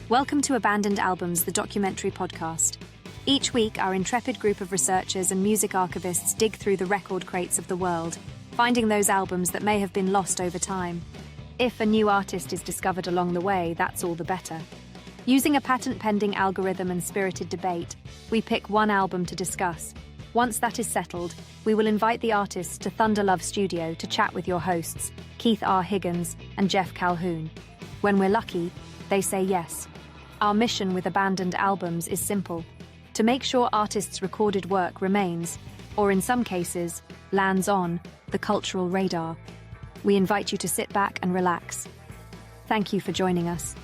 Welcome to Abandoned Albums, the documentary podcast. Each week, our intrepid group of researchers and music archivists dig through the record crates of the world, finding those albums that may have been lost over time. If a new artist is discovered along the way, that's all the better. Using a patent-pending algorithm and spirited debate, we pick one album to discuss. Once that is settled, we will invite the artists to Thunder Love Studio to chat with your hosts, Keith R. Higgins and Jeff Calhoun. When we're lucky, they say yes. Our mission with Abandoned Albums is simple: to make sure artists' recorded work remains, or in some cases, lands on, the cultural radar. We invite you to sit back and relax. Thank you for joining us.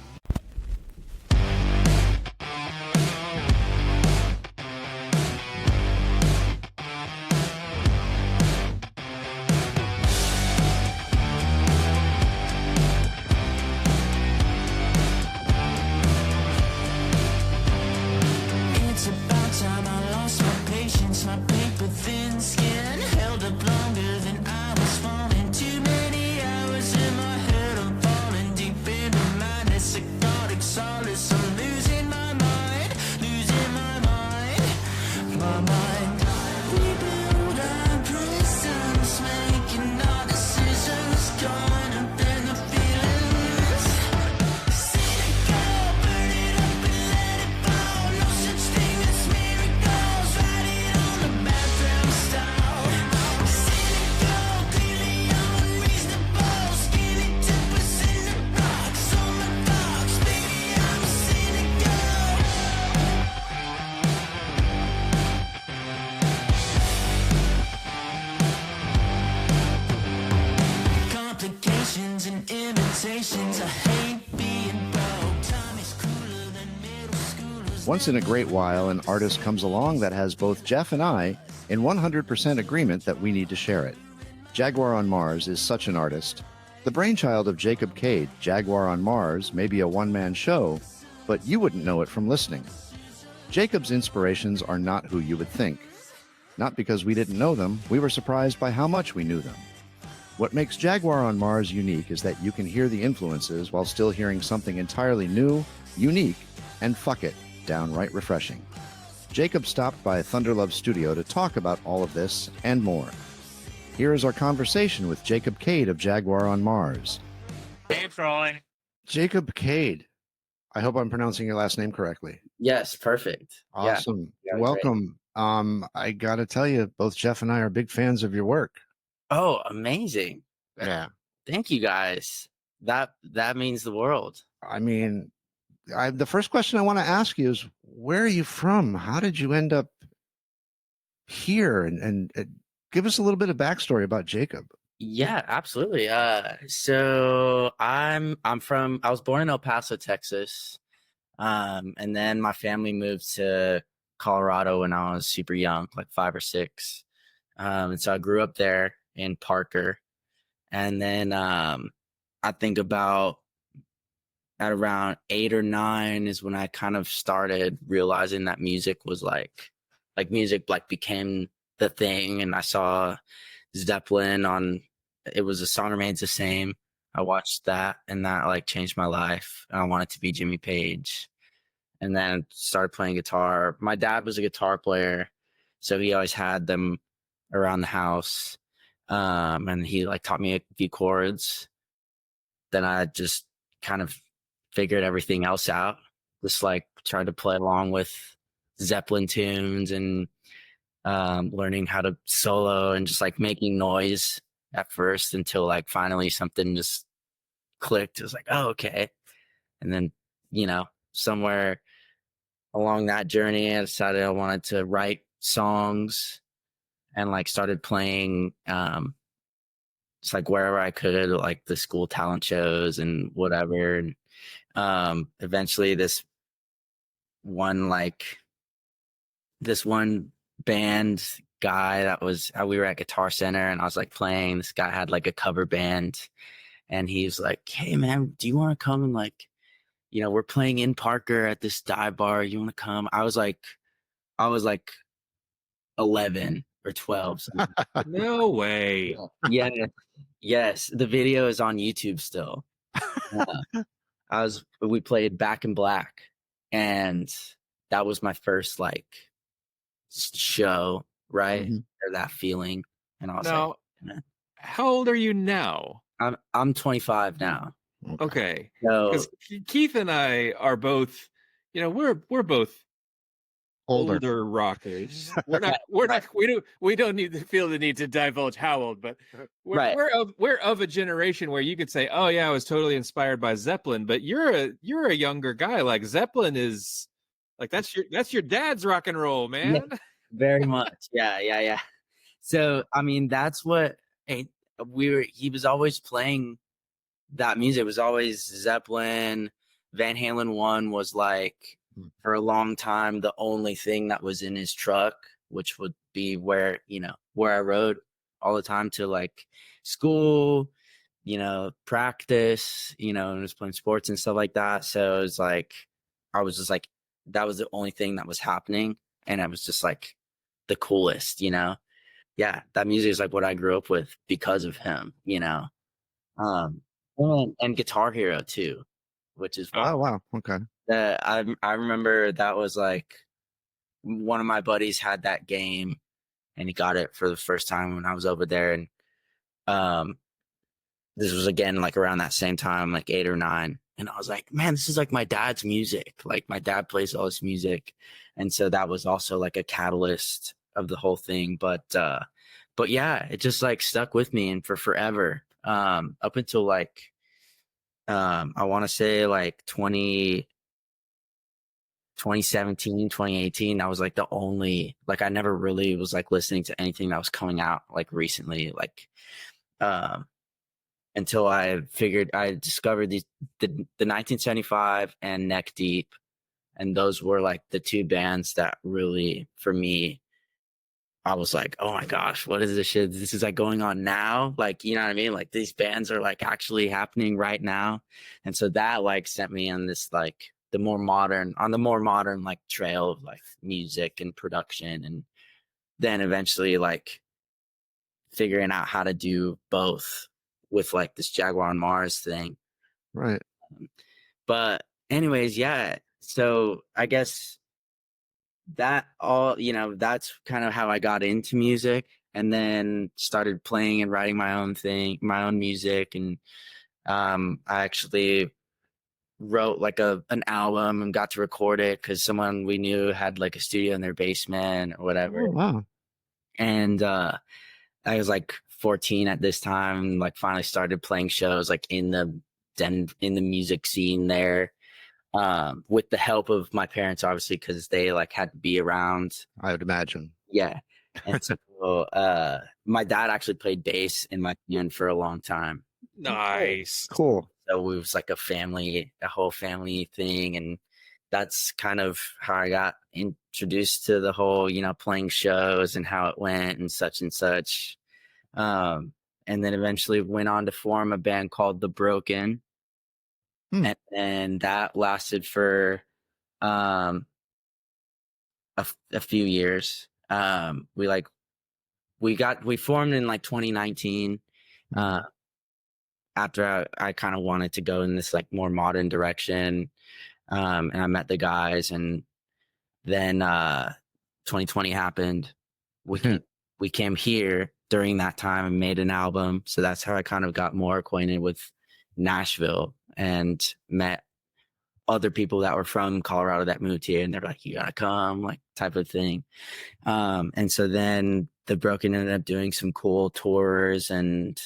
Once in a great while, an artist comes along that has both Jeff and I in 100% agreement that we need to share it. Jaguar on Mars is such an artist. The brainchild of Jacob Cade, Jaguar on Mars may be a one-man show, but you wouldn't know it from listening. Jacob's inspirations are not who you would think. Not because we didn't know them, we were surprised by how much we knew them. What makes Jaguar on Mars unique is that you can hear the influences while still hearing something entirely new, unique, and fuck it, downright refreshing. Jacob stopped by Thunder Love Studio to talk about all of this and more. Here is our conversation with Jacob Cade of Jaguar on Mars. Hey, Troy. Jacob Cade. I hope I'm pronouncing your last name correctly. Yes, perfect. Awesome. Yeah, welcome. I got to tell you, both Jeff and I are big fans of your work. Oh, amazing. Yeah. Thank you guys. That means the world. I mean, the first question I want to ask you is, where are you from? How did you end up here? And give us a little bit of backstory about Jacob. Yeah, absolutely. So I was born in El Paso, Texas. And then my family moved to Colorado when I was super young, like 5 or 6. And so I grew up there in Parker. And then I think about at around 8 or 9 is when I kind of started realizing that music was like music became the thing. And I saw Zeppelin it was A Song Remains the Same. I watched that and that changed my life. And I wanted to be Jimmy Page. And then started playing guitar. My dad was a guitar player, so he always had them around the house. And he taught me a few chords. Then I just kind of figured everything else out. Just tried to play along with Zeppelin tunes and learning how to solo and just making noise at first until finally something just clicked. It was oh, okay. And then, somewhere along that journey, I decided I wanted to write songs and started playing just wherever I could, the school talent shows and whatever. And eventually this one band guy we were at Guitar Center and I was playing. This guy had a cover band and he was hey man, do you want to come and we're playing in Parker at this dive bar. You want to come? I was 11 or 12. So. No way. Yeah. Yes. The video is on YouTube still. we played Back in Black, and that was my first like show, right? Mhm. Or that feeling, and I was like, Now, "Man." how old are you now? I'm 25 now, Okay, so because Keith and I are both, we're both Older. older rockers. right, We don't need to feel the need to divulge how old, but right. we're of a generation where you could say, oh yeah, I was totally inspired by Zeppelin, but you're a younger guy. Like Zeppelin is like that's your dad's rock and roll, Yeah, man. very much. Yeah. So I mean, that's what eh, he was always playing that music. It was always Zeppelin. Van Halen 1 was like for a long time the only thing that was in his truck, which would be where I rode all the time to like school, practice, and was playing sports and stuff like that. So it was like I was just like that was the only thing that was happening, and I was just like the coolest. Yeah, that music is like what I grew up with because of him. Um, and Guitar Hero too, which is Oh, wow. Okay. I remember that was like one of my buddies had that game, and he got it for the first time when I was over there, and um, this was again like around that same time, like 8 or 9, and I was like, man, this is like my dad's music. Like my dad plays all this music, and so that was also like a catalyst of the whole thing. But yeah, it just like stuck with me and for forever. Up until like I want to say like 2017, 2018, I was like the only like I never really was like listening to anything that was coming out like recently, like um until I discovered the 1975 and Neck Deep, and those were like the two bands that really for me I was like, oh my gosh, what is this shit? This is like going on now. Like, you know what I mean? Like these bands are like actually happening right now. And so that like sent me on this like the more modern like trail of like music and production. And then eventually like figuring out how to do both with like this Jaguar on Mars thing. Right. But anyways, yeah. So I guess that all that's kind of how I got into music, and then started playing and writing my own music. And I actually wrote like an album and got to record it because someone we knew had like a studio in their basement or whatever. Oh, wow. And I was like 14 at this time, and like finally started playing shows like in the music scene there, with the help of my parents, obviously, because they like had to be around. I would imagine. Yeah. And so my dad actually played bass in my band for a long time. Nice. Cool. So it was like a whole family thing. And that's kind of how I got introduced to the whole, playing shows and how it went and such and such. And then eventually went on to form a band called The Broken. And that lasted for a few years. We formed in like 2019, after I kind of wanted to go in this like more modern direction. And I met the guys, and then 2020 happened. We came here during that time and made an album. So that's how I kind of got more acquainted with Nashville and met other people that were from Colorado that moved here, and they're like, you gotta come, like type of thing. And so then The Broken ended up doing some cool tours and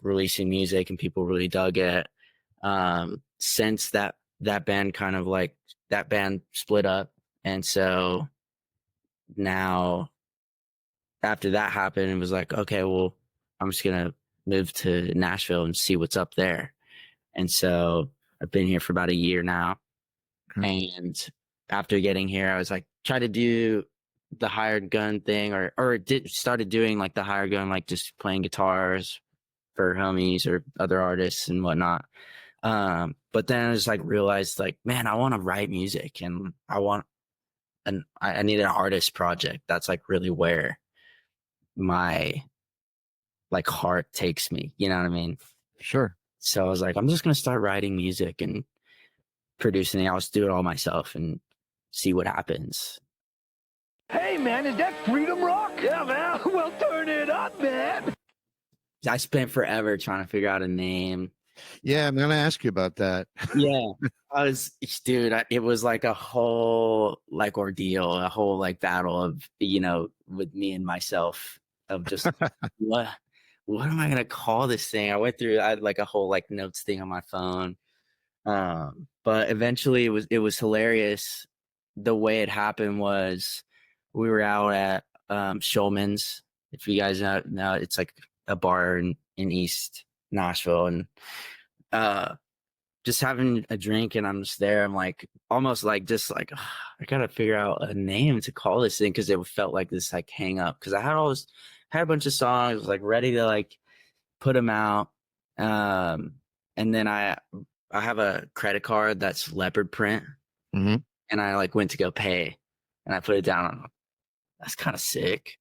releasing music, and people really dug it. Since that band kind of like that band split up, and so now after that happened, it was like, okay, well, I'm just gonna move to Nashville and see what's up there. And so I've been here for about a year now. And after getting here, I was like, try to do the hired gun thing, or started doing like the hired gun, like just playing guitars for homies or other artists and whatnot. But then I just like realized like, man, I want to write music, and I need an artist project. That's like really where my like heart takes me. You know what I mean? Sure. So I was like, I'm just gonna start writing music and producing it. I'll just do it all myself and see what happens. Hey, man, is that Freedom Rock? Yeah, man. Well, turn it up, man. I spent forever trying to figure out a name. Yeah, I'm going to ask you about that. Yeah, it was like a whole like ordeal, a whole like battle of, with me and myself of just what am I gonna call this thing? I had like a whole like notes thing on my phone. But eventually it was hilarious. The way it happened was we were out at Shulman's. If you guys know, it's like a bar in East Nashville, and just having a drink, and I'm just there. I'm like almost like just like I gotta figure out a name to call this thing, because it felt like this like hang up, because I had a bunch of songs like ready to like put them out, and then I have a credit card that's leopard print, Mm-hmm. and I like went to go pay, and I put it down. I'm like, that's kind of sick,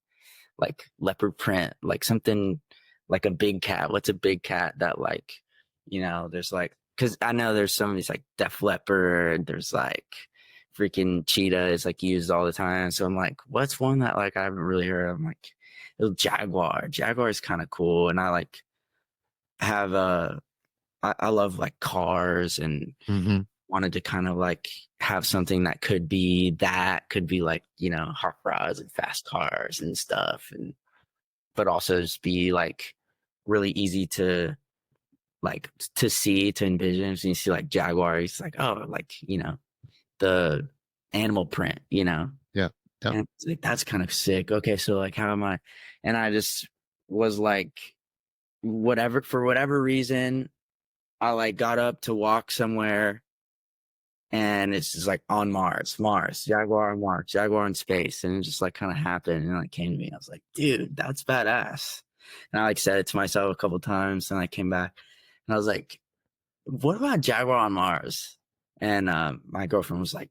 like leopard print, like something like a big cat. What's a big cat that like, there's like, because I know there's some of these like Def Leppard, there's like freaking cheetah is like used all the time. So I'm like, what's one that like I haven't really heard of? I'm like, it was Jaguar. Jaguar is kind of cool, and I like have I love like cars, and wanted to kind of like have something that could be like, hot rods and fast cars and stuff, and but also just be like really easy to like to see, to envision. So you see like Jaguar, it's like, oh, like, the animal print, Yeah. And it's like, that's kind of sick. Okay, so like how am I? And I just was like, for whatever reason, I like got up to walk somewhere, and it's just like on Mars, Jaguar on Mars, Jaguar in space. And it just like kind of happened, and it came to me. I was like, dude, that's badass. And I like said it to myself a couple of times, and I came back and I was like, what about Jaguar on Mars? And my girlfriend was like,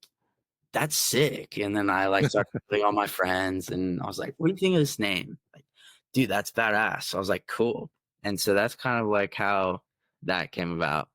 that's sick. And then I like started telling all my friends, and I was like, what do you think of this name? Like, dude, that's badass. So I was like, cool. And so that's kind of like how that came about.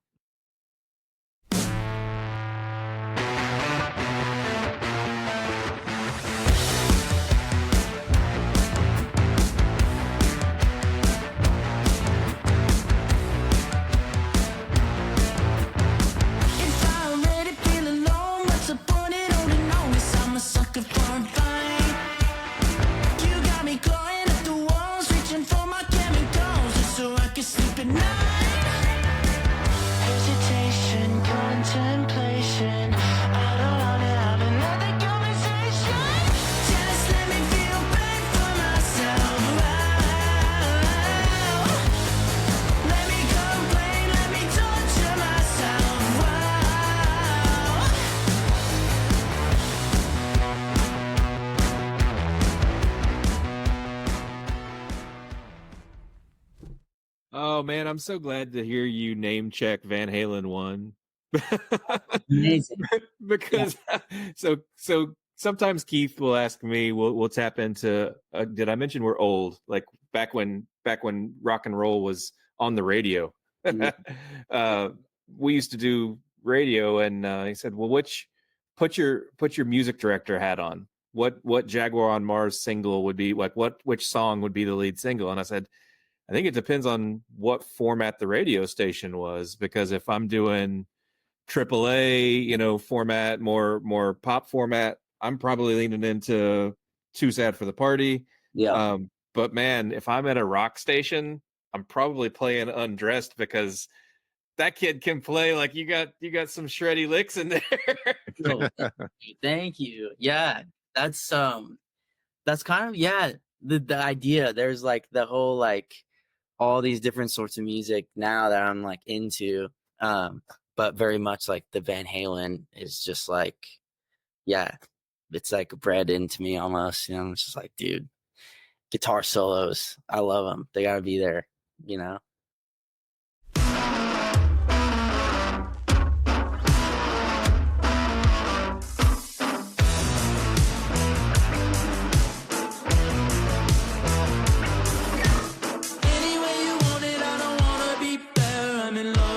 Oh man, I'm so glad to hear you name check Van Halen 1. Amazing. Because so sometimes Keith will ask me, we'll tap into did I mention we're old? Like back when rock and roll was on the radio. We used to do radio, and he said, well, put your music director hat on. What Jaguar on Mars single would be like, which song would be the lead single? And I said, I think it depends on what format the radio station was, because if I'm doing AAA, format, more pop format, I'm probably leaning into Too Sad for the Party. Yeah. But man, if I'm at a rock station, I'm probably playing Undressed, because that kid can play like you got some shreddy licks in there. Oh, thank you. Yeah, that's kind of the idea. There's like the whole like all these different sorts of music now that I'm like into, but very much like the Van Halen is just like, yeah, it's like bred into me almost. It's just like, dude, guitar solos, I love them. They gotta be there. Any way you want it, I don't wanna be fair. I'm in love.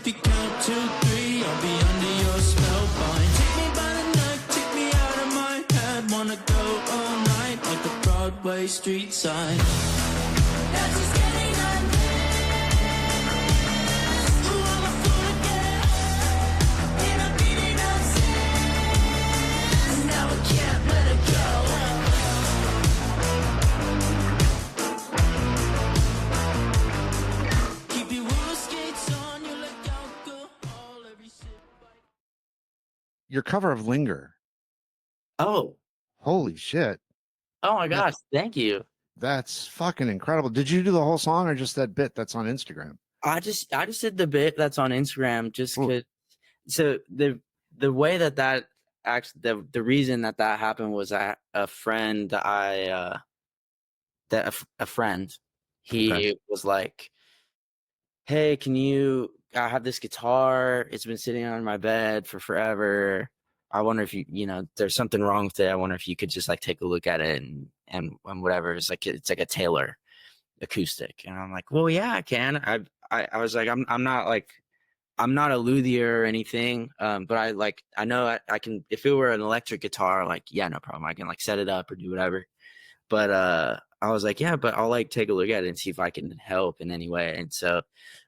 If you count 2, 3, I'll be under your spellbind. Take me by the neck, take me out of my head. Wanna go all night like the Broadway street side. That's just getting undone. Who am I fooling again? In a meeting of sin. And now I can't let it go. Keep your roller skates on, you like alcohol every sip. Your cover of Linger. Oh, Holy shit. oh my gosh! Thank you. That's fucking incredible. Did you do the whole song or just that bit that's on Instagram? I just did the bit that's on Instagram just Cool. because. So the way that actually the reason that happened was that a friend a friend he Okay. was like, hey, I have this guitar, it's been sitting on my bed for forever. I wonder if there's something wrong with it. I wonder if you could just like take a look at it and whatever. It's like a Taylor acoustic. And I'm like, well, yeah, I can. I was like, I'm not a luthier or anything. But I know I can, if it were an electric guitar, like, yeah, no problem. I can like set it up or do whatever. But I was like, yeah, but I'll like take a look at it and see if I can help in any way. And so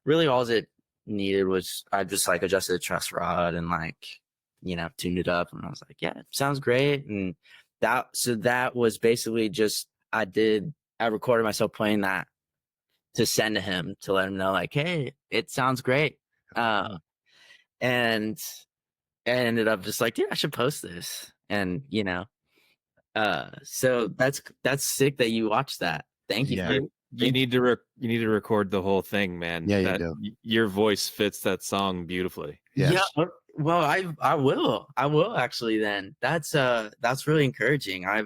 really all it needed was I just like adjusted the truss rod and like, tuned it up, and I was like, yeah, it sounds great. And that was basically just I recorded myself playing that to send to him to let him know like, hey, it sounds great. And I ended up just like, dude, I should post this. And so that's sick that you watched that. Thank you. Yeah. You need to record the whole thing, man. Yeah, you do. Your voice fits that song beautifully. Yes. Yeah. Well, I will actually. Then that's really encouraging. I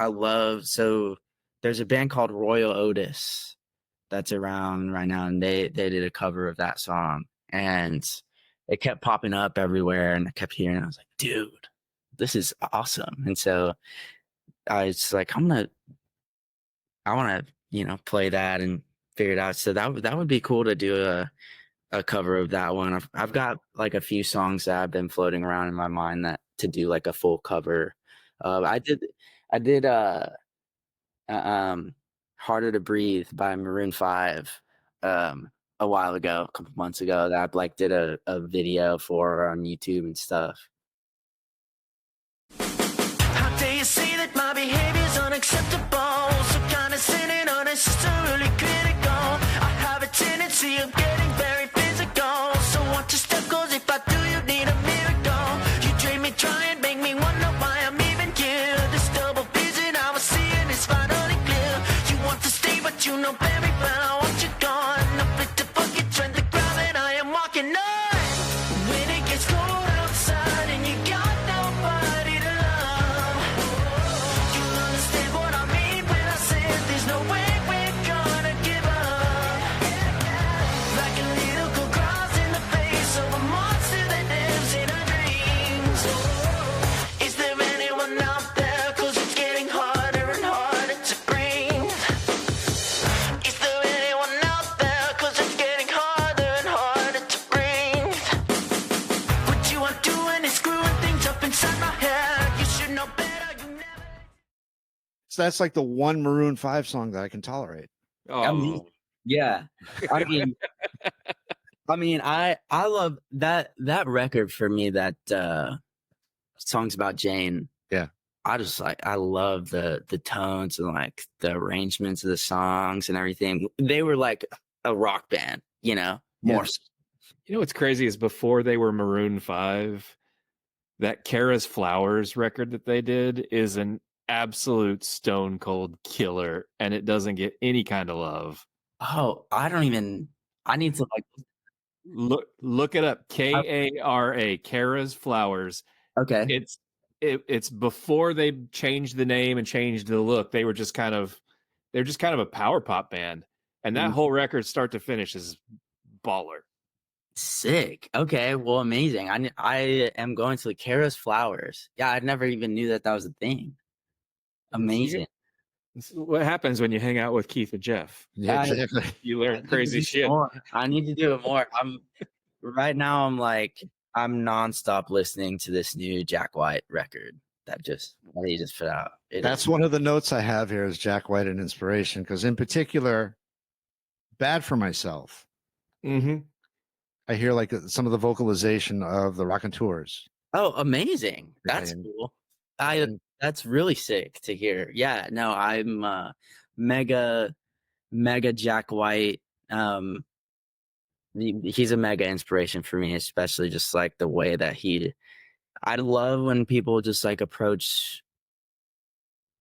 love. So there's a band called Royal Otis that's around right now, and they did a cover of that song, and it kept popping up everywhere, and I kept hearing it. I was like, dude, this is awesome. And so I was like, I want to play that and figure it out. So that would be cool to do a cover of that one. I've got like a few songs that have been floating around in my mind that to do like a full cover. I did Harder to Breathe by Maroon 5 a while ago, a couple months ago, that I like did a video for on YouTube and stuff. How dare you say that my behavior's unacceptable? So condescending, unnecessarily critical. I have a tendency of getting very physical. So watch your step, cause if I do, you need a miracle. You dream me, try and make me wonder why I'm even here. This double vision I was seeing is finally clear. You want to stay, but you know very well I want you gone. No fit to forget, trend the ground that I am walking on. When it gets cold outside and you got nobody to love, you'll understand what I mean when I say there's no way we're gonna give up. Like a little cold cross in the face of a monster that lives in our dreams. Is there anyone out there? Cause it's getting harder and harder to breathe. Is there anyone out there? Cause it's getting harder and harder to breathe. What you are doing is screwing things up inside my head. You should know better, you never. So that's like the one Maroon 5 song that I can tolerate. Oh, Yeah. I mean, I love that record for me, that songs about Jane. Yeah. I love the tones and like the arrangements of the songs and everything. They were like a rock band, more. Yes. you know what's crazy is before they were Maroon 5, that Kara's Flowers record that they did is an absolute stone cold killer, and it doesn't get any kind of love. Oh, I need to like. Look it up. Kara, Kara's Flowers. Okay. It's before they changed the name and changed the look. They're just kind of a power pop band, and that whole record, start to finish, is baller. Sick. Okay. Well, amazing. I am going to Kara's Flowers. Yeah, I never even knew that was a thing. Amazing. This is what happens when you hang out with Keith and Jeff. Yeah, exactly. You learn crazy shit. I need to do it more. Right now I'm nonstop listening to this new Jack White record that he just put out. That's one of the notes I have here is Jack White and inspiration, because in particular, Bad for Myself. Mm-hmm. I hear like some of the vocalization of the Raconteurs. Oh, amazing. That's And- cool. That's really sick to hear. Yeah, no, I'm mega Jack White. He's a mega inspiration for me, especially just like the way that I love when people just like approach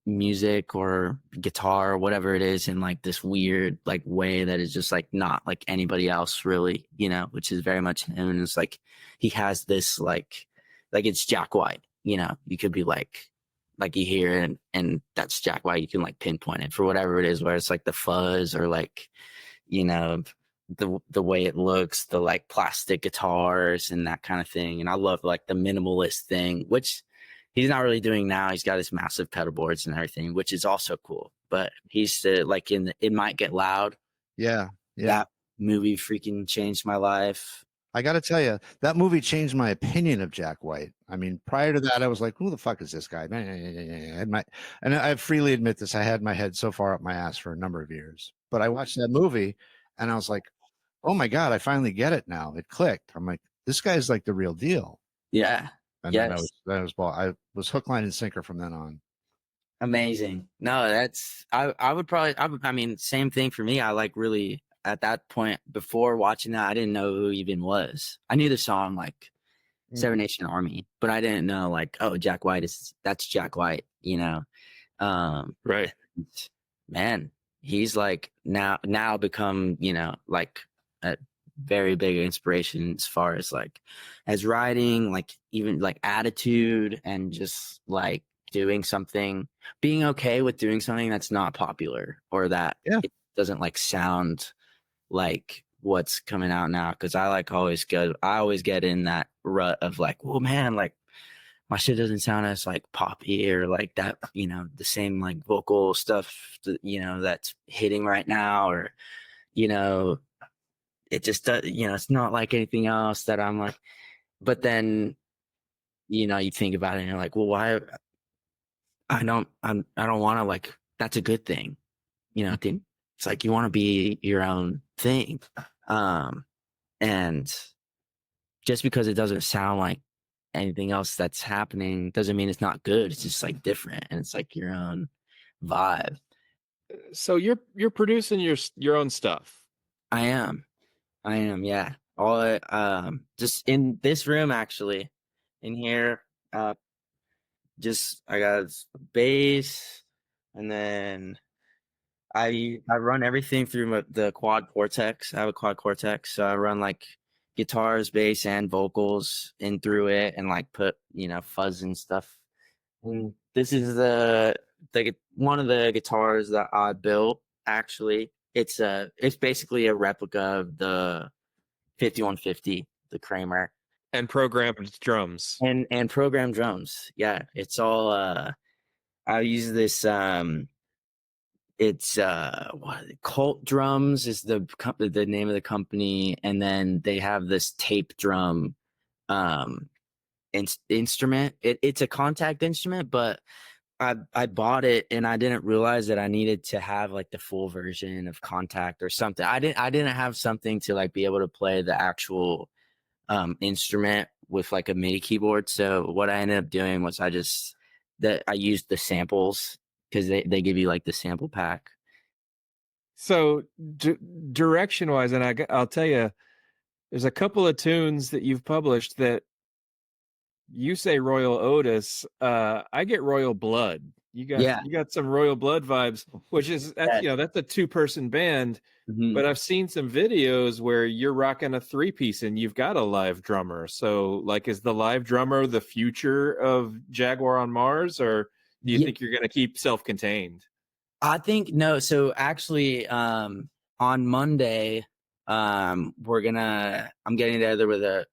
music or guitar or whatever it is in like this weird like way that is just like not like anybody else really, which is very much him. And it's like he has this like it's Jack White, you could be like you hear it and that's Jack White. You can like pinpoint it for whatever it is, where it's like the fuzz or like, the way it looks, the like plastic guitars and that kind of thing. And I love like the minimalist thing, which he's not really doing now. He's got his massive pedal boards and everything, which is also cool. But he's like It Might Get Loud. Yeah. That movie freaking changed my life. I got to tell you, that movie changed my opinion of Jack White. I mean, prior to that, I was like, who the fuck is this guy? And I freely admit this, I had my head so far up my ass for a number of years. But I watched that movie and I was like, oh my God, I finally get it now. It clicked. I'm like, this guy's like the real deal. Yeah. And Yes. I was hook, line, and sinker from then on. Amazing. No, that's I mean, same thing for me. I like really at that point before watching that, I didn't know who he even was. I knew the song like Seven Nation Army, but I didn't know like, oh, Jack White that's Jack White, Right. Man, he's like now become, like a very big inspiration as far as like as writing, like even like attitude and just like doing something, being okay with doing something that's not popular or that it doesn't like sound like what's coming out now. Cause I always get in that rut of like, well, man, like my shit doesn't sound as like poppy or like that, the same like vocal stuff, that's hitting right now, or, it just does, it's not like anything else that I'm like, but then, you think about it and you're like, well, why I don't want to like, that's a good thing. It's like, you want to be your own thing. And just because it doesn't sound like anything else that's happening doesn't mean it's not good. It's just like different. And it's like your own vibe. So you're producing your own stuff. I am. Yeah. All just in this room, actually, in here. I got bass, and then I run everything through the quad cortex. I have a quad cortex, so I run like guitars, bass, and vocals in through it, and like put fuzz and stuff. And this is the one of the guitars that I built. Actually, it's basically a replica of the 5150, the Kramer, and programmed drums and programmed drums. Yeah, it's all. I use this. It's Cult Drums is the name of the company, and then they have this tape drum instrument. It's a contact instrument, but I bought it and I didn't realize that I needed to have like the full version of contact or something. I didn't have something to like be able to play the actual instrument with like a MIDI keyboard. So what I ended up doing was I used the samples, because they give you like the sample pack. So direction wise, and I'll tell you, there's a couple of tunes that you've published that you say Royal Otis. I get Royal Blood. You got some Royal Blood vibes, which is that's a 2-person band. Mm-hmm. But I've seen some videos where you're rocking a 3-piece and you've got a live drummer. So like, is the live drummer the future of Jaguar on Mars, or do you think you're going to keep self-contained? I think no. So actually, on Monday, I'm getting together with a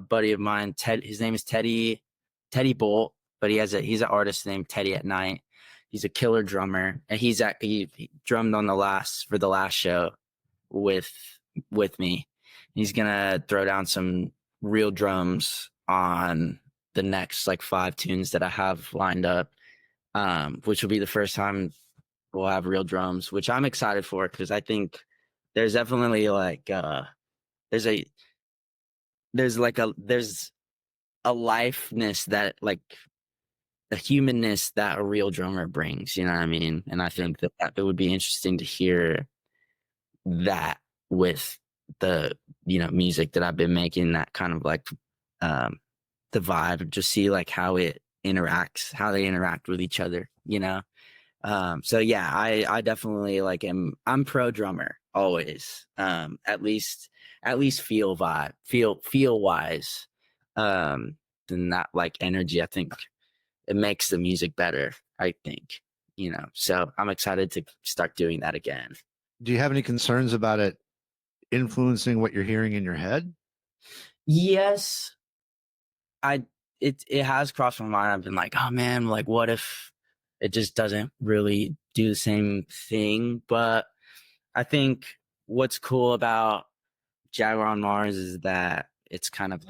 buddy of mine, Ted. His name is Teddy Bolt, but he's an artist named Teddy at Night. he's a killer drummer, and he drummed on the last show with me. He's gonna throw down some real drums on the next like 5 tunes that I have lined up, which will be the first time we'll have real drums, which I'm excited for, because I think there's definitely like there's a lifeness that, like, a humanness that a real drummer brings, you know what I mean? And I think that it would be interesting to hear that with the, you know, music that I've been making, that kind of like the vibe, just see like how they interact with each other, you know? So yeah, I definitely like I'm pro drummer always. At least feel wise. Than that like energy. I think it makes the music better, I think, you know. So I'm excited to start doing that again. Do you have any concerns about it influencing what you're hearing in your head? Yes. It has crossed my mind. I've been like, oh man, like what if it just doesn't really do the same thing? But I think what's cool about Jaguar on Mars is that it's kind of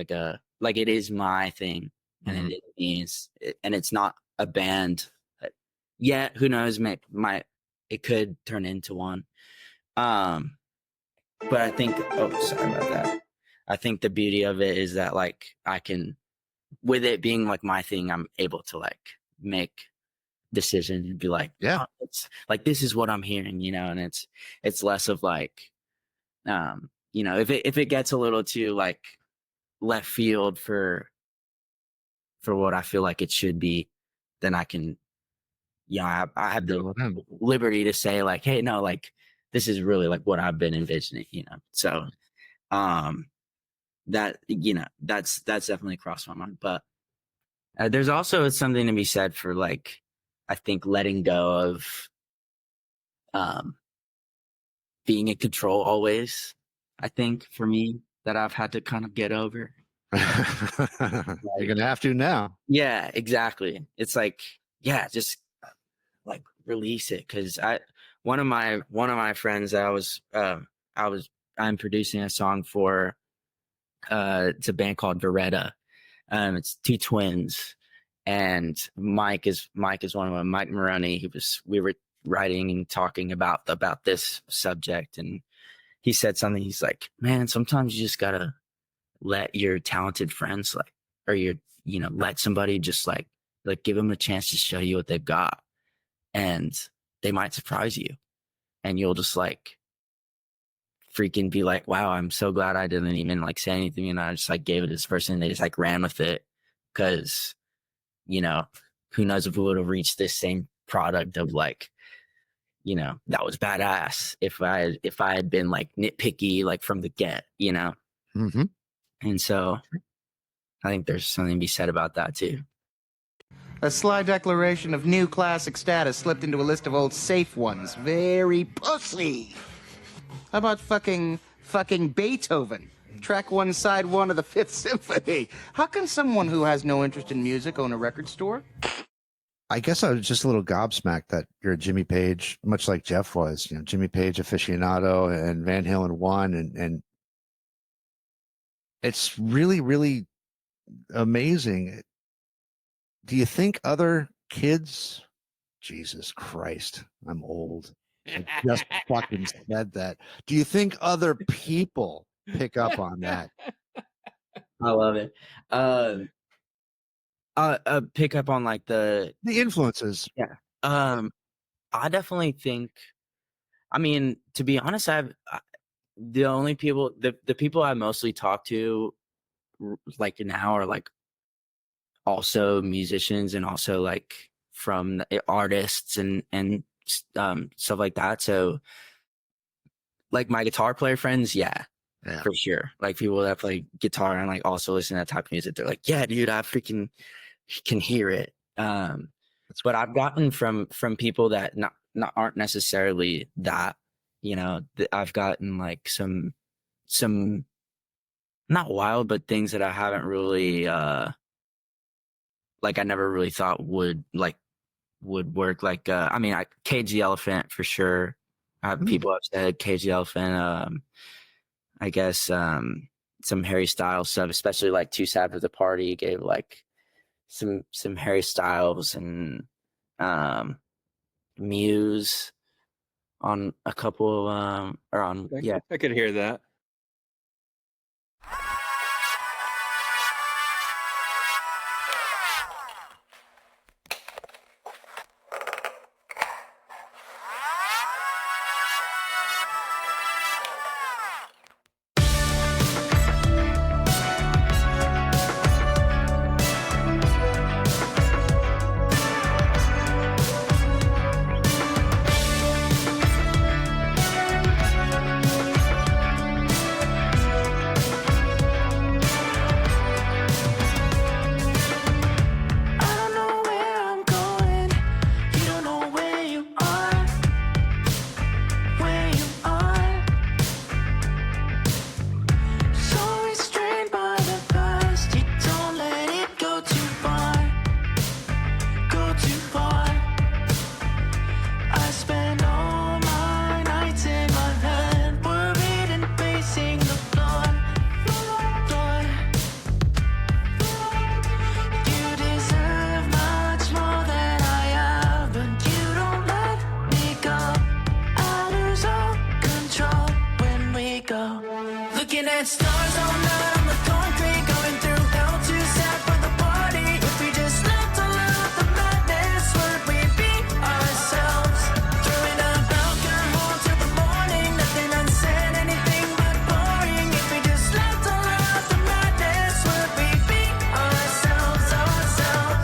like it is my thing, and and it's not a band yet. Who knows? It could turn into one. But I think, sorry about that. I think the beauty of it is that like I can, with it being like my thing, I'm able to like make decisions and be like, yeah, oh, it's like, this is what I'm hearing, you know. And it's less of like, you know, if it gets a little too like left field for what I feel like it should be, then I can, you know, I have the liberty to say like, hey, no, like this is really like what I've been envisioning, you know. So that, you know, that's definitely crossed my mind. But there's also something to be said for like, I think letting go of being in control always. I think for me, that I've had to kind of get over. You're gonna have to now. Yeah, exactly. It's like, yeah, just like release it. Cause one of my friends I'm producing a song for, it's a band called Veretta. It's 2 twins, and Mike is one of them, Mike Maroney. We were writing and talking about this subject, and he said something. He's like, man, sometimes you just gotta let your talented friends let somebody just like give them a chance to show you what they've got, and they might surprise you, and you'll just like freaking be like, wow, I'm so glad I didn't even like say anything, and I just like gave it to this person, and they just like ran with it, because, you know, who knows if we would have reached this same product of like, you know, that was badass if I had been like nitpicky like from the get, you know. Mm-hmm. And so I think there's something to be said about that too. A sly declaration of new classic status slipped into a list of old safe ones. Very pussy. How about fucking Beethoven? Track 1, side 1 of the 5th Symphony. How can someone who has no interest in music own a record store? I guess I was just a little gobsmacked that you're a Jimmy Page, much like Jeff was, you know, Jimmy Page aficionado and Van Halen 1, and it's really, really amazing. Do you think other kids, Jesus Christ, I'm old. I just fucking said that. Do you think other people pick up on that? I love it. Pick up on like the influences. Yeah. I definitely think, I mean, to be honest, the only people, the people I mostly talk to like now are like also musicians, and also like from artists and stuff like that. So like my guitar player friends, yeah, for sure. Like people that play guitar and like also listen to that type of music, they're like, yeah, dude, I freaking can hear it. But I've gotten from people that not aren't necessarily that, you know, I've gotten like some not wild, but things that I haven't really like I never really thought would like would work. Like, Cage the Elephant for sure. People have said Cage the Elephant. I guess some Harry Styles stuff, especially like Too Sad for the Party gave like some Harry Styles and Muse on a couple I could hear that. I don't know where I'm going. You don't know where you are. Where you are. So restrained by the past, you don't let it go too far. Go too far. I spend all my nights in my head, worried and pacing the floor. You deserve much more than I have, but you don't let me go. I lose all control when we go. Looking at stars all night on the concrete, going through hell, too sad for the party. If we just left all out the madness, would we be ourselves? Throwing up alcohol till the morning, nothing unsaid, anything but boring. If we just left all out the madness, would we be ourselves, ourselves?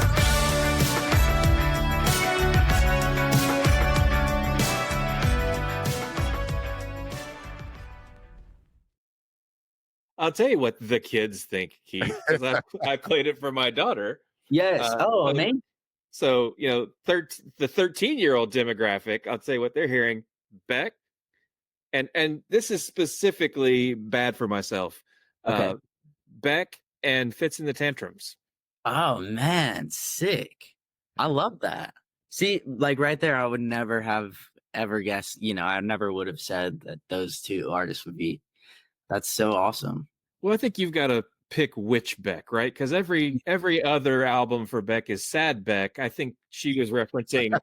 I'll tell you what the kids think, Keith, because I played it for my daughter. Yes. so- Amazing. So, the 13-year-old demographic, I'll tell you what they're hearing. Beck, and this is specifically bad for myself. Okay. Beck and Fits in the Tantrums. Oh man, sick. I love that. See, like right there, I would never have ever guessed, I never would have said that those two artists would be. That's so awesome. Well, I think you've got to pick which Beck, right? Because every other album for Beck is sad Beck. I think she was referencing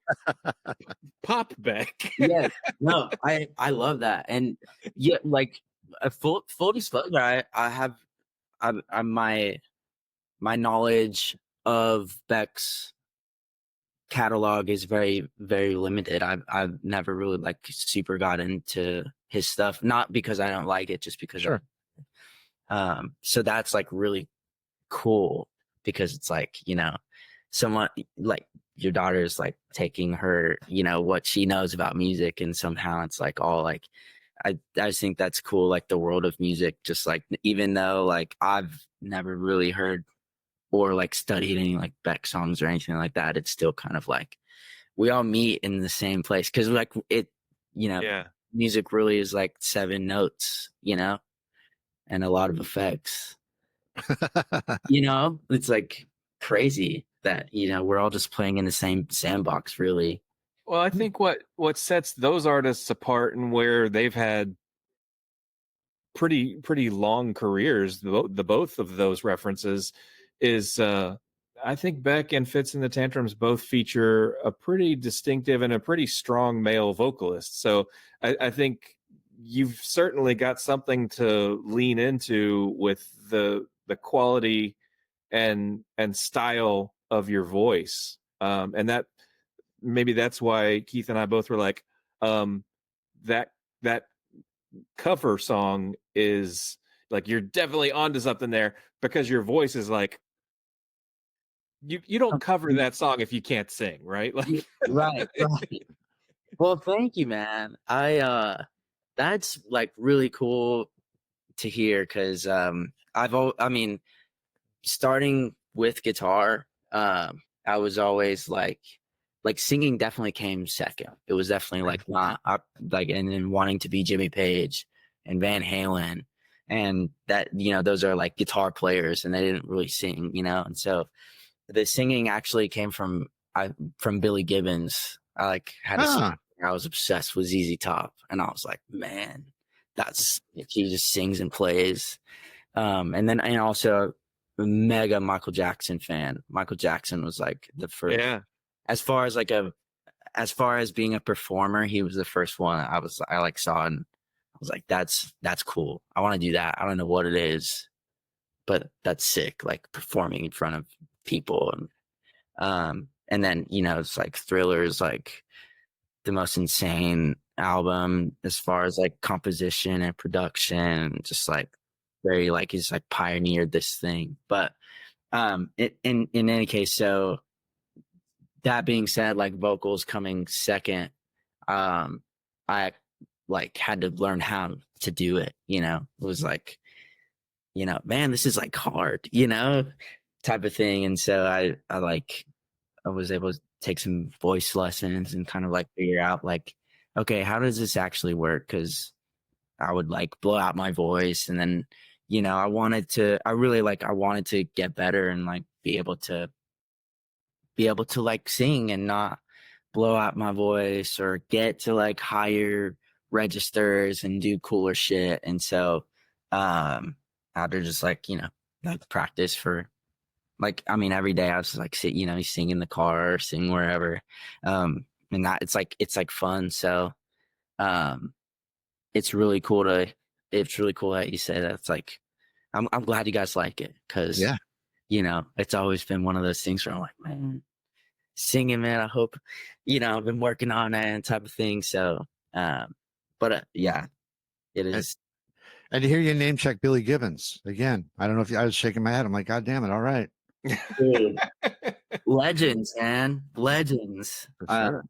pop Beck. Yeah. No, I love that. And yeah, like a full disclosure, I'm my knowledge of Beck's catalog is very, very limited. I've never really like super got into his stuff, not because I don't like it, just because Sure. So that's like really cool because it's like, someone like your daughter's like taking her, what she knows about music, and somehow it's like all like I just think that's cool, like the world of music, just like even though like I've never really heard or like studied any like Beck songs or anything like that, it's still kind of like we all meet in the same place because like it, Yeah. music really is like 7 notes, and a lot of effects. It's like crazy that we're all just playing in the same sandbox, really. Well, I think what sets those artists apart and where they've had pretty long careers, the both of those references, is I think Beck and Fits in the Tantrums both feature a pretty distinctive and a pretty strong male vocalist. So I think you've certainly got something to lean into with the quality and style of your voice, and that maybe that's why Keith and I both were like, that cover song is like, you're definitely onto something there, because your voice is like, you don't cover that song if you can't sing, right? Like, right. Well, thank you, man. That's like really cool to hear because starting with guitar, I was always like singing definitely came second. It was definitely like not like, and then wanting to be Jimmy Page and Van Halen, and that those are like guitar players and they didn't really sing, and so the singing actually came from from Billy Gibbons. I like had a Ah. song where I was obsessed with ZZ Top, and I was like, man, he just sings and plays. And also a mega Michael Jackson fan. Michael Jackson was like the first. Yeah. As far as being a performer, he was the first one I like saw, and I was like, that's cool. I want to do that. I don't know what it is, but that's sick. Like performing in front of people, and then it's like Thriller's like the most insane album as far as like composition and production, just like very like he's like pioneered this thing. But in any case, so that being said, like vocals coming second, I like had to learn how to do it. It was like, man, this is like hard, type of thing. And so I was able to take some voice lessons and kind of like figure out like, okay, how does this actually work? Because I would like blow out my voice, and then I wanted to get better and like be able to like sing and not blow out my voice, or get to like higher registers and do cooler shit. And so after just like like practice for like, I mean, every day I was like you sing in the car or sing wherever, and that it's like fun. So it's really cool that you say that. It's like I'm glad you guys like it, because it's always been one of those things where I'm like, man, singing, man, I hope, I've been working on it and type of thing. So, yeah, it is. And to hear you name check Billy Gibbons again, I don't know if I was shaking my head. I'm like, God damn it. All right. Dude, legends, man. Legends. For sure.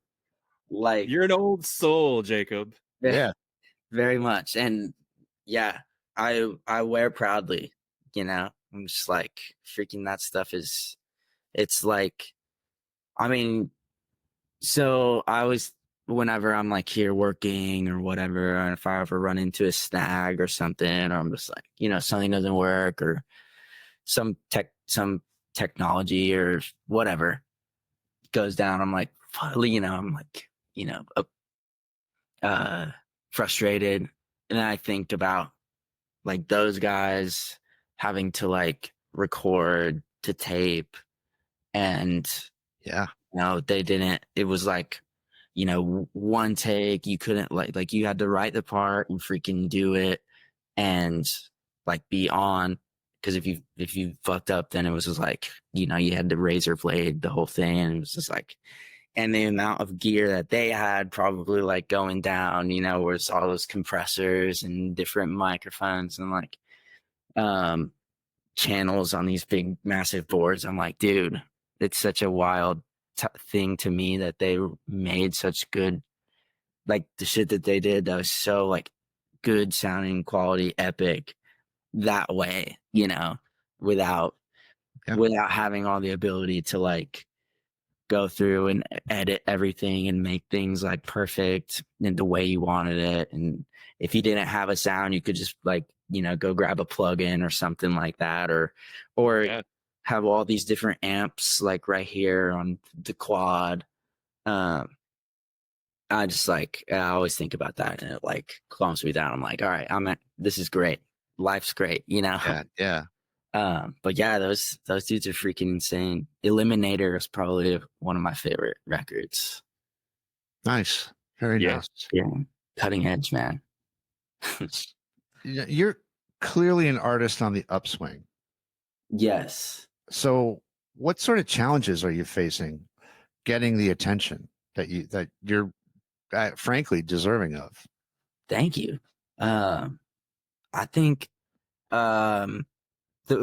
Like, You're an old soul, Jacob. Yeah. Very much. And yeah, I wear proudly, I'm just like freaking that stuff it's like, I mean, so I always, whenever I'm like here working or whatever, and if I ever run into a snag or something, or I'm just like, something doesn't work, or some technology or whatever goes down, I'm like, I'm like, frustrated. And then I think about like those guys having to like record to tape, and they didn't, it was like, one take, you couldn't like you had to write the part and freaking do it and like be on, because if you fucked up, then it was just like, you had to razor blade the whole thing, and it was just like, and the amount of gear that they had probably like going down, where it's all those compressors and different microphones and like channels on these big massive boards. I'm like, dude, it's such a wild thing to me that they made such good, like the shit that they did that was so like good sounding, quality, epic that way, without having all the ability to like go through and edit everything and make things like perfect in the way you wanted it. And if you didn't have a sound, you could just like, go grab a plug-in or something like that, or have all these different amps like right here on the quad. I just like, I always think about that, and it like calms me down. I'm like, all right, this is great. Life's great, Yeah. But yeah, those dudes are freaking insane. Eliminator is probably one of my favorite records. Nice. Very nice. Yeah. Cutting edge, man. You're clearly an artist on the upswing. Yes. So what sort of challenges are you facing getting the attention that you're frankly deserving of? Thank you. I think the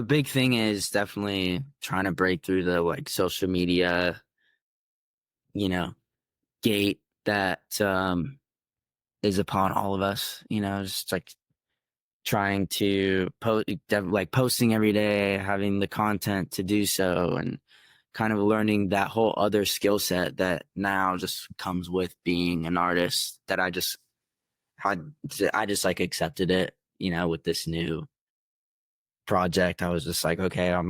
big thing is definitely trying to break through the like social media, gate that is upon all of us, just like trying to posting every day, having the content to do so, and kind of learning that whole other skill set that now just comes with being an artist, that I just like accepted it, with this new project. I was just like, okay, I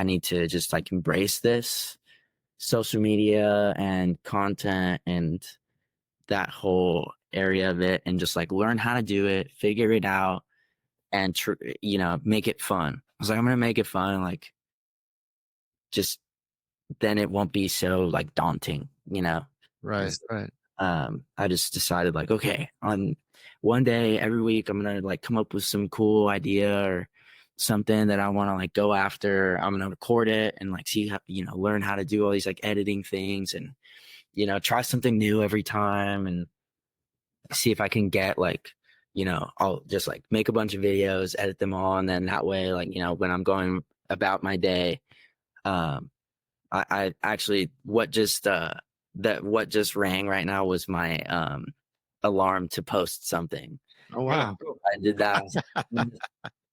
need to just like embrace this social media and content and that whole area of it, and just like learn how to do it, figure it out, and make it fun. I was like, I'm gonna make it fun, like just then it won't be so like daunting, Right. Right. I just decided like, okay, on one day every week, I'm going to like come up with some cool idea or something that I want to like go after. I'm going to record it and like see how, learn how to do all these like editing things and, try something new every time and see if I can get like, I'll just like make a bunch of videos, edit them all. And then that way, like, when I'm going about my day, I actually what just rang right now was my alarm to post something. Oh wow. I did that.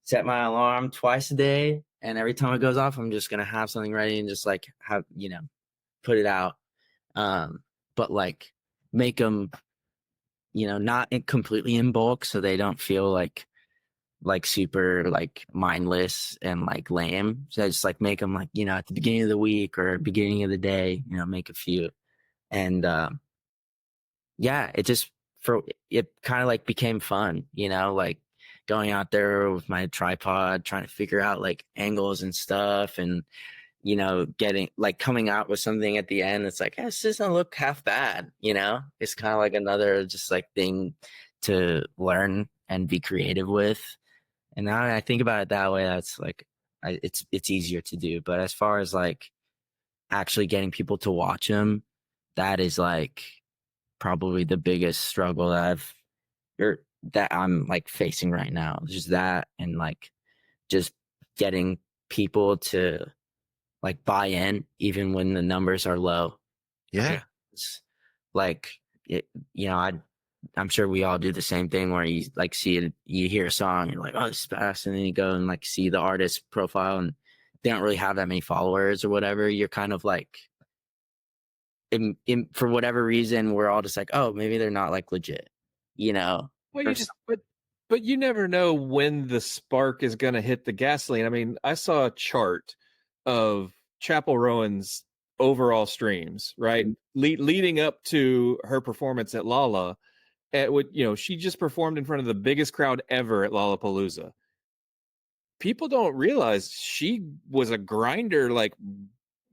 Set my alarm twice a day, and every time it goes off, I'm just gonna have something ready and just like have put it out. But like make them not completely in bulk, so they don't feel like super like mindless and like lame. So I just like make them like, at the beginning of the week or beginning of the day, make a few. And yeah, it kind of like became fun, like going out there with my tripod, trying to figure out like angles and stuff and, getting like coming out with something at the end. It's like, this doesn't look half bad, it's kind of like another just like thing to learn and be creative with. And now I think about it that way, that's like, it's easier to do. But as far as like actually getting people to watch them, that is like probably the biggest struggle that I'm like facing right now. Just that, and like just getting people to like buy in even when the numbers are low. Yeah. It's like it, I'm sure we all do the same thing where you like see it, you hear a song, you're like, oh, this is fast, and then you go and like see the artist profile and they don't really have that many followers or whatever. You're kind of like, for whatever reason, we're all just like, oh, maybe they're not like legit, Well, but you never know when the spark is going to hit the gasoline. I mean, I saw a chart of Chapel Rowan's overall streams, right? Leading up to her performance at Lala. She just performed in front of the biggest crowd ever at Lollapalooza. People don't realize she was a grinder, like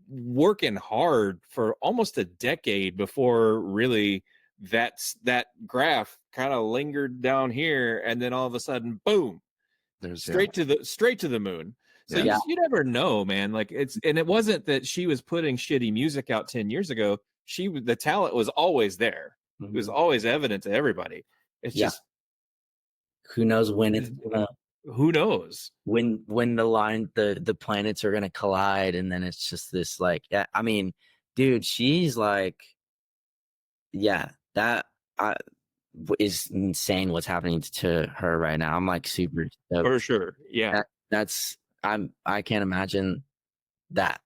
working hard for almost a decade before really that graph kind of lingered down here, and then all of a sudden, boom, straight to the moon. So you never know, man. Like it wasn't that she was putting shitty music out 10 years ago. The talent was always there. It was always evident to everybody. It's just who knows when it's gonna. Who knows when the planets are gonna collide, and then it's just this like, I mean, dude, she's like, that is insane what's happening to her right now. I'm like super stoked. For sure. Yeah. I can't imagine that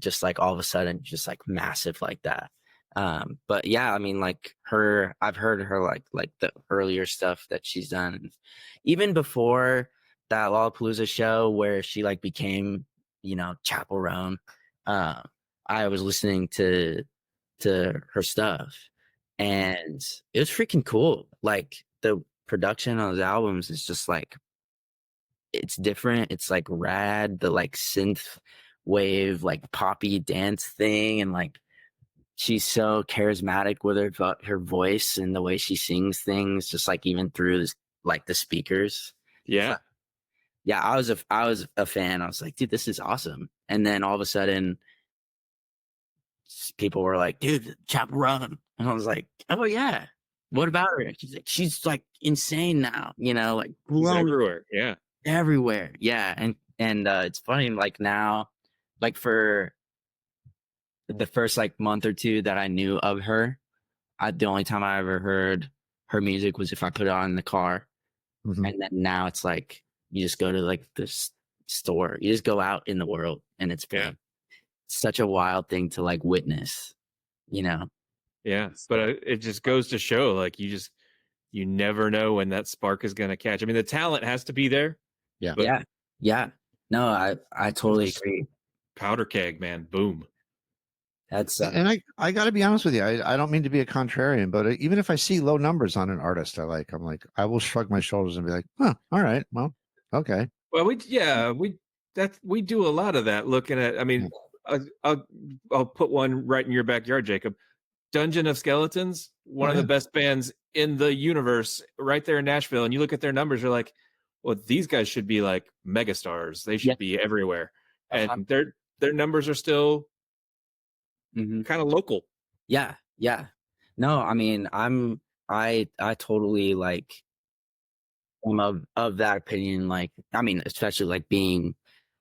just like all of a sudden just like massive like that. But yeah, I mean, like I've heard her like the earlier stuff that she's done, even before that Lollapalooza show where she like became, Chapel Roan. I was listening to her stuff, and it was freaking cool. Like the production on those albums is just like, it's different. It's like rad. The like synth wave, like poppy dance thing, and like she's so charismatic with her voice and the way she sings things, just like even through like the speakers. Yeah. Yeah, I was a fan. I was like, dude, this is awesome. And then all of a sudden, people were like, dude, Chapel Roan. And I was like, oh yeah, what about her? She's like insane now, like everywhere. Yeah. Everywhere. Yeah. And it's funny, like now, like for the first like month or two that I knew of her, the only time I ever heard her music was if I put it on in the car. Mm-hmm. And then now it's like, you just go to like this store, you just go out in the world, and it's such a wild thing to like witness, Yeah. But it just goes to show, like, you never know when that spark is going to catch. I mean, the talent has to be there. Yeah. Yeah. No, I totally agree. Powder keg, man. Boom. That's And I got to be honest with you. I don't mean to be a contrarian, but even if I see low numbers on an artist I'm like, I will shrug my shoulders and be like, huh, all right, well, okay. Well, we do a lot of that. Looking at, I mean, I'll put one right in your backyard, Jacob. Dungeon of Skeletons, one of the best bands in the universe, right there in Nashville. And you look at their numbers, you're like, well, these guys should be like megastars. They should be everywhere. And their numbers are still kind of local. Yeah. No, I mean, I totally like am of that opinion. Like, I mean, especially like being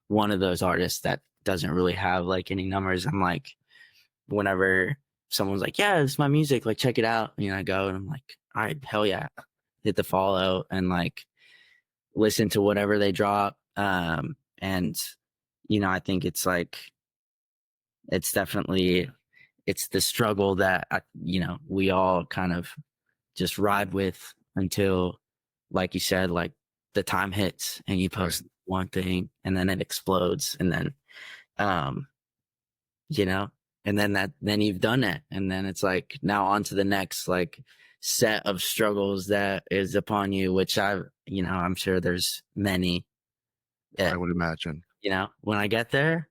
one of those artists that doesn't really have like any numbers. I'm like, whenever someone's like, yeah, it's my music, like check it out, I go and I'm like, all right, hell yeah, hit the follow and like listen to whatever they drop. And I think it's like, it's definitely, it's the struggle that we all kind of just ride with until, like you said, like the time hits and you post one thing and then it explodes, and then and then you've done it, and then it's like now on to the next like set of struggles that is upon you, which I'm sure there's many that, I would imagine, when I get there,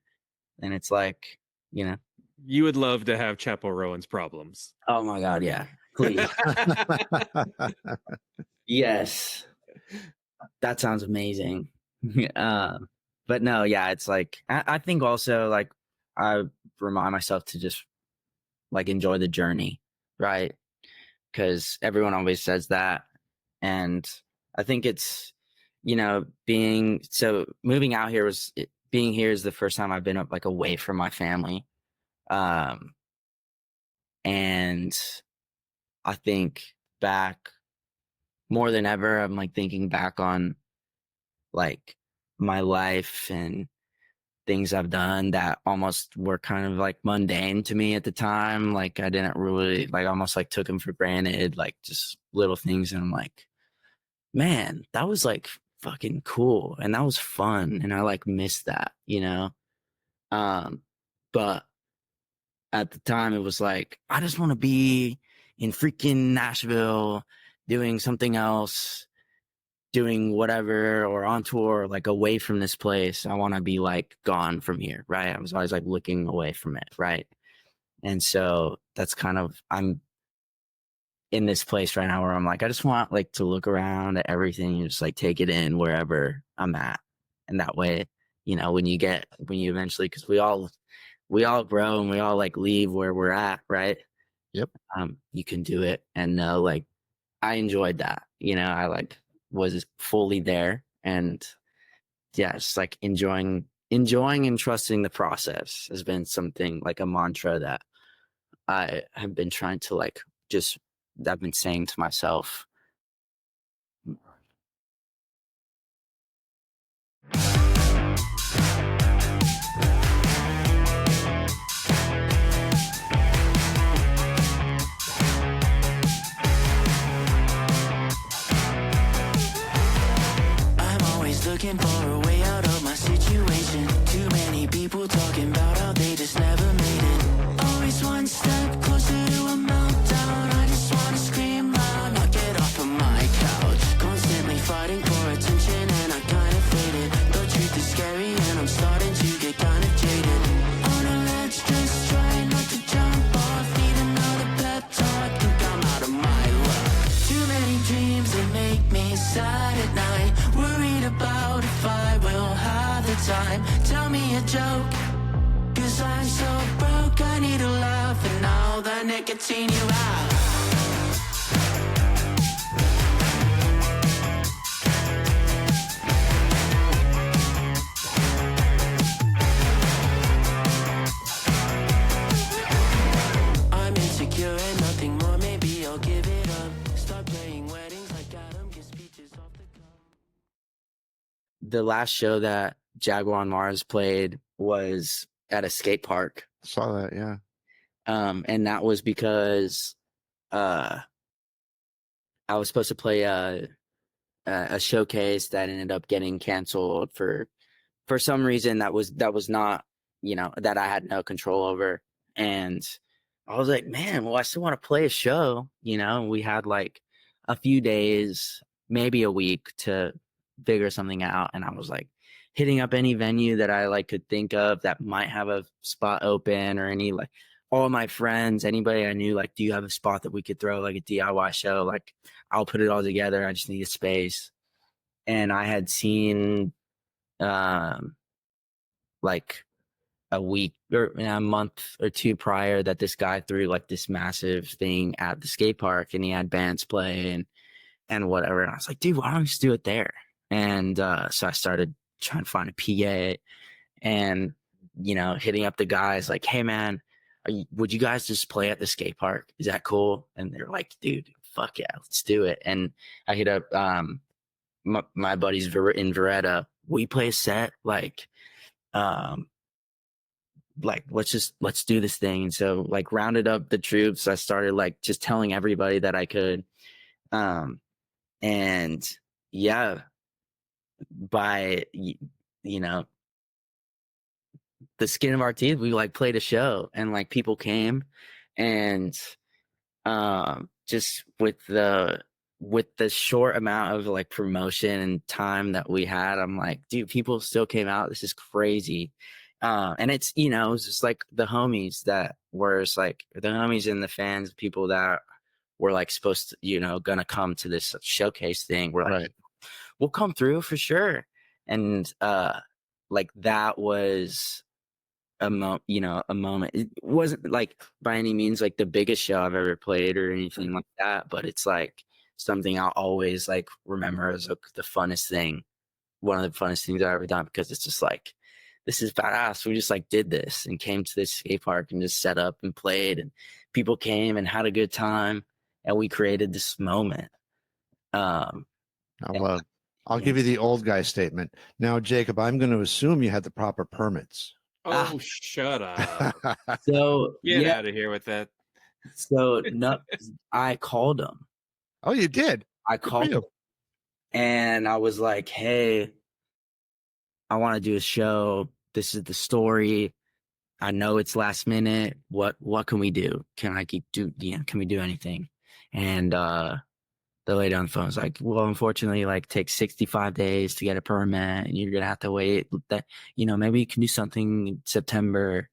then it's like, you would love to have Chapel Rowan's problems. Oh my God, yeah, please. Yes, that sounds amazing. But no, yeah, it's like I think also like I remind myself to just like enjoy the journey, right? Because everyone always says that, and I think it's moving out here being here is the first time I've been like away from my family, and I think back more than ever. I'm like thinking back on like my life and things I've done that almost were kind of like mundane to me at the time. Like I didn't really like, almost like took them for granted, like just little things. And I'm like, man, that was like fucking cool. And that was fun. And I like missed that, but at the time it was like, I just want to be in freaking Nashville doing something else, doing whatever, or on tour, like away from this place. I want to be like gone from here, right? I was always like looking away from it, right? And so that's kind of, I'm in this place right now where I'm like, I just want like to look around at everything and just like take it in wherever I'm at. And that way, when you eventually, because we all grow and we all like leave where we're at, right? Yep. You can do it. And like I enjoyed that, I like was fully there, and yeah, it's like enjoying and trusting the process has been something like a mantra that I have been trying to like I've been saying to myself. Looking for a way out of my situation. Too many people talking about how they just never made it. Always one step closer to a meltdown. I just wanna scream loud, not get off of my couch. Constantly fighting for attention and I kinda faded. The truth is scary and I'm starting to get kind of jaded. On a ledge, just trying not to jump off. Need another pep talk, think I'm out of my luck. Too many dreams that make me sad at night. Worried about if I will have the time. Tell me a joke, 'cause I'm so broke, I need a laugh. And now the nicotine you have. I'm insecure and nothing more, maybe I'll give it up. Start playing weddings like Adam, get speeches off the cuff. The last show that Jaguar on Mars played was at a skate park. Saw that, yeah. And that was because I was supposed to play a showcase that ended up getting canceled for some reason that was not, that I had no control over. And I was like, man, well, I still want to play a show. You know, we had like a few days, maybe a week to figure something out. And I was like hitting up any venue that I like could think of that might have a spot open, or any, like, all my friends, anybody I knew, like, do you have a spot that we could throw like a DIY show? Like, I'll put it all together. I just need a space. And I had seen like a week or a month or two prior that this guy threw like this massive thing at the skate park, and he had bands play and whatever. And I was like, dude, why don't we just do it there? And so I started trying to find a PA, and, you know, hitting up the guys like, hey man, would you guys just play at the skate park? Is that cool? And they're like, dude, fuck yeah, let's do it. And I hit up my buddies in Veretta. We play a set, like let's do this thing. And so, like, rounded up the troops. I started like just telling everybody that I could. And yeah, by, you know, the skin of our teeth, we like played a show, and like people came, and just with the short amount of like promotion and time that we had, I'm like, dude, people still came out. This is crazy. And it's, you know, it's just like the homies that were, it's like the homies and the fans, people that were like supposed to, you know, gonna come to this showcase thing. We're like, Right. we'll come through for sure. And like that was a moment. It wasn't like by any means like the biggest show I've ever played or anything like that, but it's like something I'll always like remember as like the funnest thing, one of the funnest things I've ever done, because it's just like, this is badass. We just like did this and came to this skate park and just set up and played, and people came and had a good time, and we created this moment. I'll give you the old guy statement. Now, Jacob, I'm going to assume you had the proper permits. Oh, shut up. So Get out of here with that. So no, I called him. Oh, you did? I called him, and I was like, hey, I want to do a show. This is the story. I know it's last minute. What can we do? Can we do anything? And the lady on the phone was like, well, unfortunately, like, takes 65 days to get a permit, and you're gonna have to wait. That, you know, maybe you can do something in September,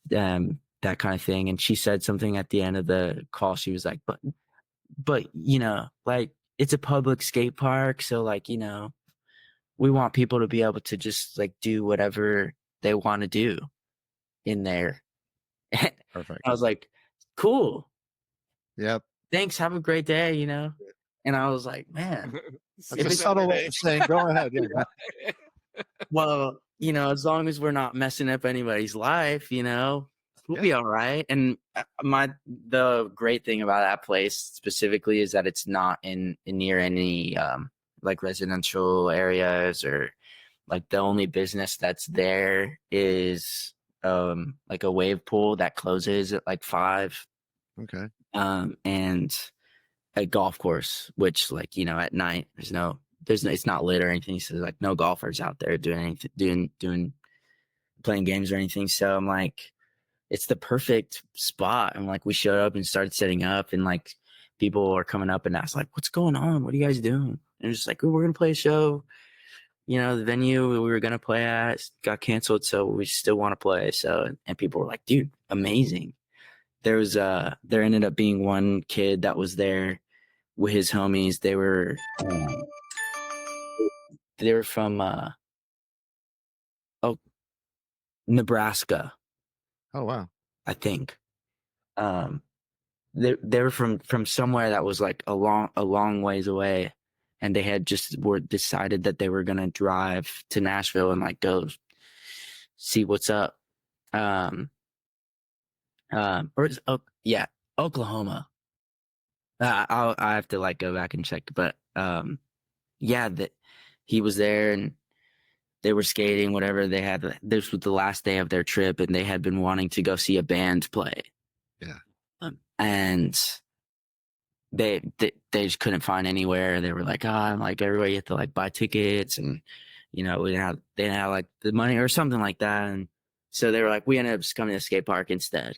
that kind of thing. And she said something at the end of the call. She was like, but you know, like, it's a public skate park, so like, you know, we want people to be able to just like do whatever they want to do in there. Perfect. I was like, cool. Yep. Thanks. Have a great day, you know? And I was like, man, That's a subtle way of saying, go ahead. Yeah. well, you know, as long as we're not messing up anybody's life, you know, we'll be all right. And the great thing about that place specifically is that it's not near any like residential areas, or like the only business that's there is like a wave pool that closes at like 5. Okay. And a golf course, which, like, you know, at night it's not lit or anything, so like no golfers out there doing playing games or anything. So I'm like, it's the perfect spot. And like, we showed up and started setting up, and like people are coming up and ask like, what's going on? What are you guys doing? And it's just like, we're gonna play a show. You know, the venue we were gonna play at got canceled, so we still want to play. So, and people were like, dude, amazing. There ended up being one kid that was there with his homies. They were from Nebraska, Oh, wow. I think. They were from somewhere that was like a long ways away, and they had decided that they were gonna drive to Nashville and like go see what's up. Oklahoma. I have to like go back and check, but that he was there and they were skating, whatever. This was the last day of their trip, and they had been wanting to go see a band play. Yeah. And they just couldn't find anywhere. They were like, like, everybody had to like buy tickets, and you know, they didn't have like the money or something like that. And so they were like, we ended up just coming to the skate park instead.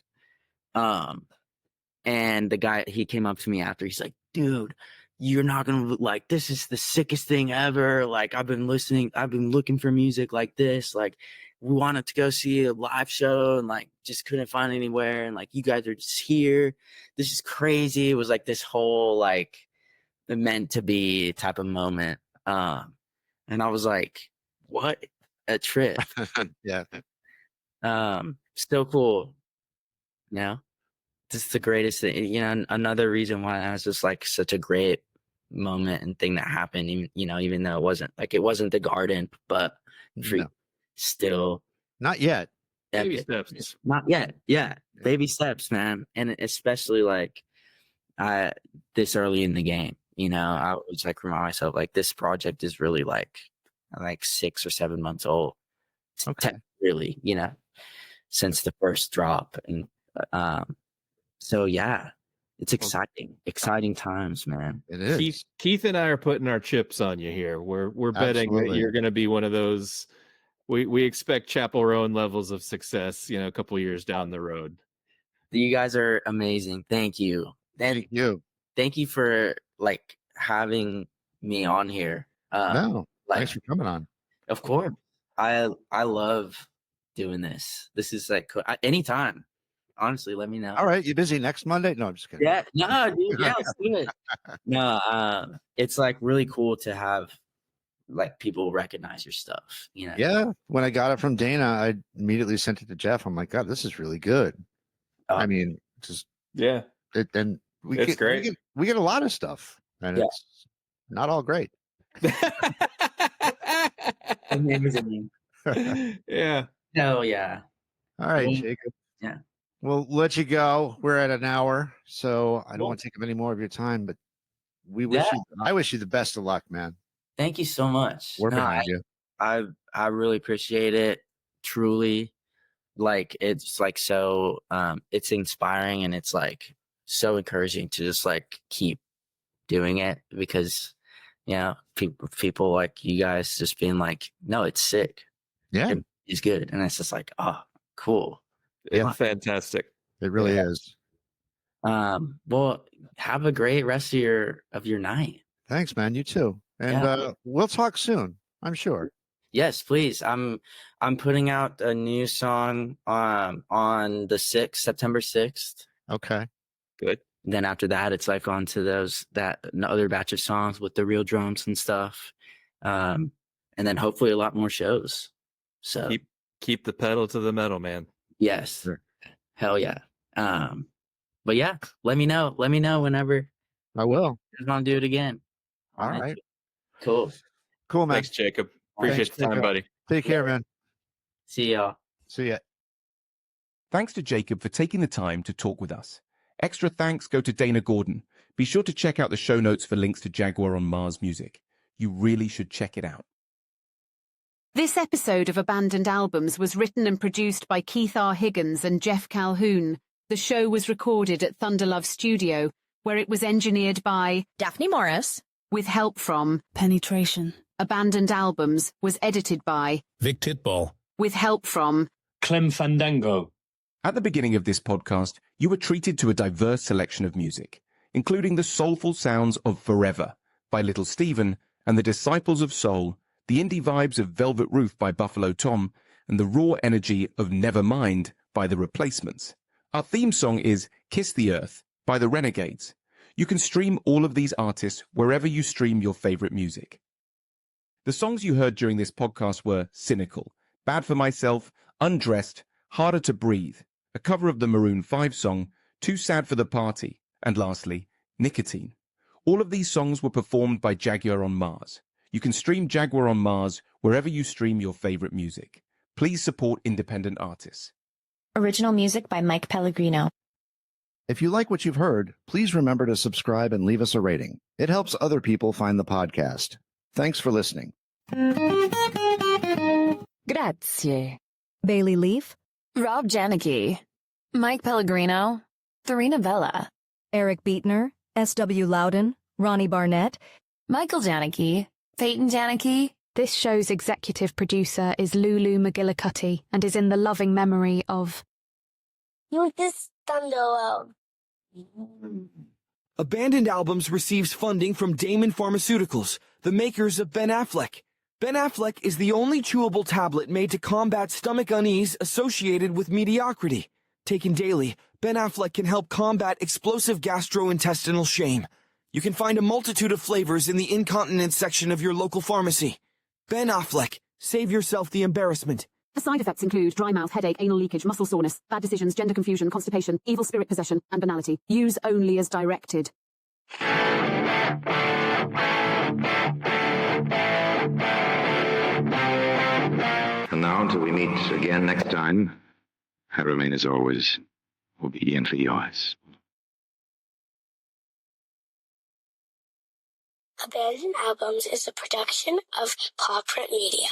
And the guy, he came up to me after, he's like, dude, you're not gonna like, this is the sickest thing ever. Like, I've been looking for music like this. Like, we wanted to go see a live show and like just couldn't find anywhere. And like, you guys are just here. This is crazy. It was like this whole like meant to be type of moment. And I was like, what a trip. Yeah. Still cool. You know, this is the greatest thing. You know, another reason why that was just like such a great moment and thing that happened. Even though it wasn't the Garden, but No. still Not yet. Baby steps. Not yet. Yeah, baby steps, man. And especially like this early in the game. I was like remind myself like this project is really like 6 or 7 months old. Okay. Really, since the first drop. And so yeah, it's exciting times, man. It is. Keith and I are putting our chips on you here. We're betting that Absolutely. you're going to be one of those. We expect Chapel Roan levels of success, a couple years down the road. You guys are amazing. Thank you. Thank you. Thank you for like having me on here. No, thanks for coming on. Of course. I love doing this. This is like anytime. Honestly, let me know. All right, you busy next Monday? No, I'm just kidding. Yeah, no, dude, yeah, let's do it. No, it's like really cool to have like people recognize your stuff. Yeah, when I got it from Dana, I immediately sent it to Jeff. I'm like, God, this is really good. I mean, just Yeah, and it's great. We get a lot of stuff, and it's not all great. Amazing. Yeah. Oh yeah. All right, Jacob. Yeah. We'll let you go. We're at an hour, so I don't want to take up any more of your time, but I wish you the best of luck, man. Thank you so much. We're behind you. I really appreciate it. Truly. Like it's like so it's inspiring and it's like so encouraging to just like keep doing it because people like you guys just being like, no, it's sick. Yeah. It's good. And it's just like, oh, cool. It's fantastic. It really is. Well, have a great rest of your night. Thanks, man. You too. And we'll talk soon, I'm sure. Yes, please. I'm putting out a new song on the 6th, September 6th. Okay. Good. Then after that, it's like on to that other batch of songs with the real drums and stuff. And then hopefully a lot more shows. So keep the pedal to the metal, man. Yes. Sure. Hell yeah. But yeah, let me know whenever. I will. I want to do it again. All right. Cool, man. Thanks, Jacob. Appreciate the time, buddy. Take care, man. See y'all. See ya. Thanks to Jacob for taking the time to talk with us. Extra thanks go to Dana Gordon. Be sure to check out the show notes for links to Jaguar on Mars music. You really should check it out. This episode of Abandoned Albums was written and produced by Keith R. Higgins and Jeff Calhoun. The show was recorded at Thunderlove Studio, where it was engineered by Daphne Morris, with help from Penetration. Abandoned Albums was edited by Vic Titball, with help from Clem Fandango. At the beginning of this podcast, you were treated to a diverse selection of music, including the soulful sounds of Forever by Little Steven and the Disciples of Soul, the indie vibes of Velvet Roof by Buffalo Tom, and the raw energy of Nevermind by The Replacements. Our theme song is Kiss the Earth by The Renegades. You can stream all of these artists wherever you stream your favorite music. The songs you heard during this podcast were Cynical, Bad for Myself, Undressed, Harder to Breathe, a cover of the Maroon 5 song, Too Sad for the Party, and lastly, Nicotine. All of these songs were performed by Jaguar on Mars. You can stream Jaguar on Mars wherever you stream your favorite music. Please support independent artists. Original music by Mike Pellegrino. If you like what you've heard, please remember to subscribe and leave us a rating. It helps other people find the podcast. Thanks for listening. Grazie. Bailey Leaf, Rob Janicki. Mike Pellegrino. Farina Vella. Eric Beatner, S.W. Loudon, Ronnie Barnett, Michael Janicki. Peyton Janicki. This show's executive producer is Lulu McGillicuddy and is in the loving memory of You just stand alone. Abandoned Albums receives funding from Damon Pharmaceuticals, the makers of Ben Affleck. Ben Affleck is the only chewable tablet made to combat stomach unease associated with mediocrity. Taken daily, Ben Affleck can help combat explosive gastrointestinal shame. You can find a multitude of flavors in the incontinence section of your local pharmacy. Ben Affleck, save yourself the embarrassment. The side effects include dry mouth, headache, anal leakage, muscle soreness, bad decisions, gender confusion, constipation, evil spirit possession, and banality. Use only as directed. And now, until we meet again next time, I remain as always obediently yours. Abandoned Albums is a production of Paw Print Media.